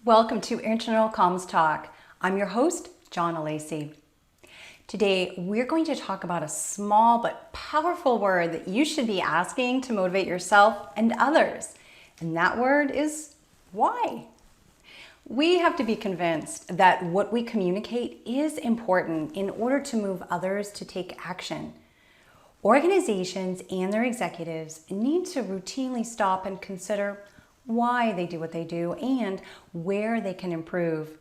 Welcome to Internal Comms Talk. I'm your host, John Alesi. Today, we're going to talk about a small but powerful word that you should be asking to motivate yourself and others. And that word is why. We have to be convinced that what we communicate is important in order to move others to take action. Organizations and their executives need to routinely stop and consider why they do what they do and where they can improve.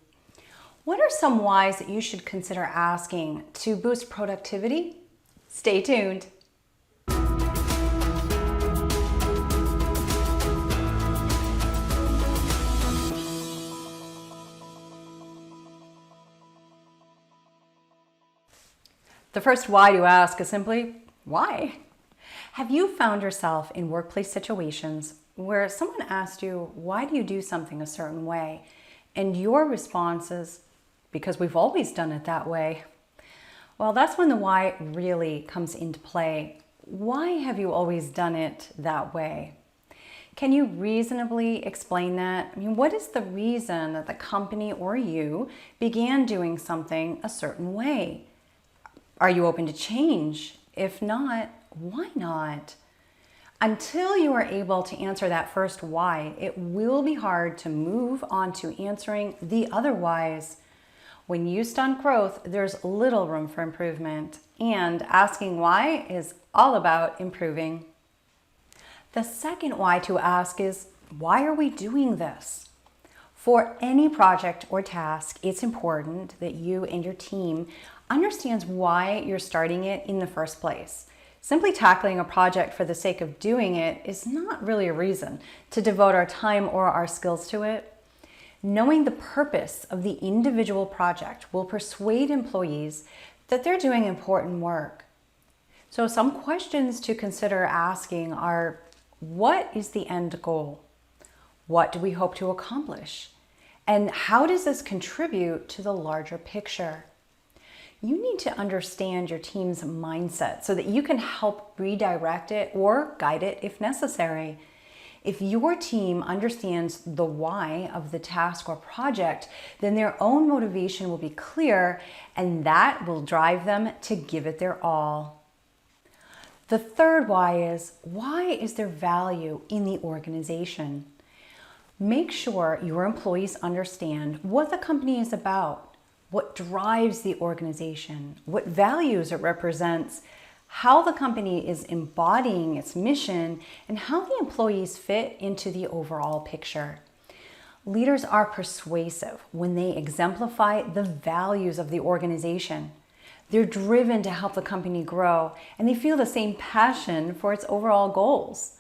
What are some whys that you should consider asking to boost productivity? Stay tuned. The first why to ask is simply, why? Have you found yourself in workplace situations where someone asked you, why do you do something a certain way? And your response is, because we've always done it that way. Well, that's when the why really comes into play. Why have you always done it that way? Can you reasonably explain that? What is the reason that the company or you began doing something a certain way? Are you open to change? If not, why not? Until you are able to answer that first why, it will be hard to move on to answering the other whys. When you stunt growth, there's little room for improvement, and asking why is all about improving. The second why to ask is, why are we doing this? For any project or task, it's important that you and your team understands why you're starting it in the first place. Simply tackling a project for the sake of doing it is not really a reason to devote our time or our skills to it. Knowing the purpose of the individual project will persuade employees that they're doing important work. So some questions to consider asking are, what is the end goal? What do we hope to accomplish? And how does this contribute to the larger picture? You need to understand your team's mindset so that you can help redirect it or guide it if necessary. If your team understands the why of the task or project, then their own motivation will be clear, and that will drive them to give it their all. The third why is there value in the organization? Make sure your employees understand what the company is about, what drives the organization, what values it represents, how the company is embodying its mission, and how the employees fit into the overall picture. Leaders are persuasive when they exemplify the values of the organization. They're driven to help the company grow, and they feel the same passion for its overall goals.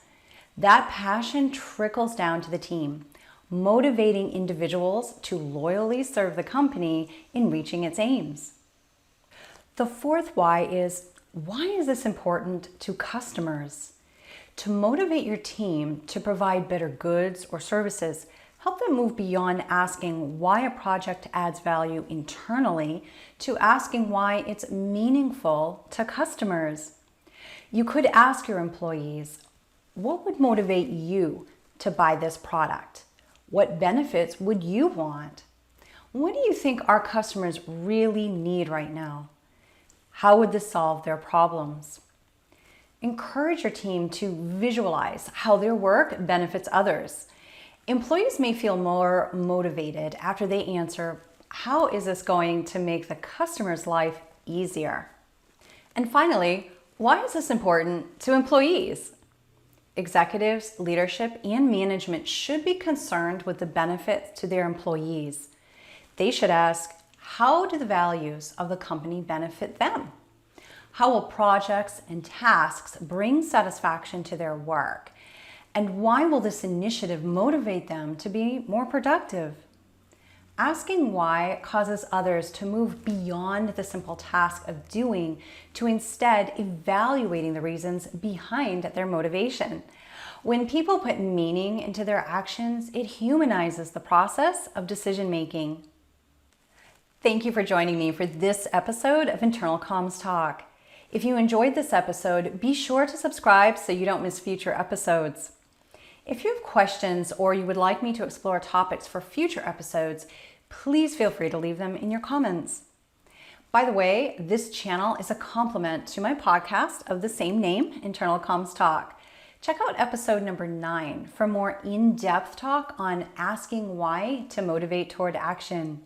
That passion trickles down to the team, motivating individuals to loyally serve the company in reaching its aims. The fourth why is this important to customers? To motivate your team to provide better goods or services, help them move beyond asking why a project adds value internally to asking why it's meaningful to customers. You could ask your employees, what would motivate you to buy this product? What benefits would you want? What do you think our customers really need right now? How would this solve their problems? Encourage your team to visualize how their work benefits others. Employees may feel more motivated after they answer, how is this going to make the customer's life easier? And finally, why is this important to employees? Executives, leadership, and management should be concerned with the benefits to their employees. They should ask, how do the values of the company benefit them? How will projects and tasks bring satisfaction to their work? And why will this initiative motivate them to be more productive? Asking why causes others to move beyond the simple task of doing to instead evaluating the reasons behind their motivation. When people put meaning into their actions, it humanizes the process of decision making. Thank you for joining me for this episode of Internal Comms Talk. If you enjoyed this episode, be sure to subscribe so you don't miss future episodes. If you have questions or you would like me to explore topics for future episodes, please feel free to leave them in your comments. By the way, this channel is a complement to my podcast of the same name, Internal Comms Talk. Check out episode number 9 for more in-depth talk on asking why to motivate toward action.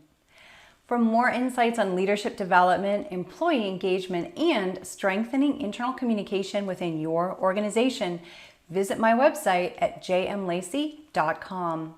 For more insights on leadership development, employee engagement, and strengthening internal communication within your organization, visit my website at jmlacey.com.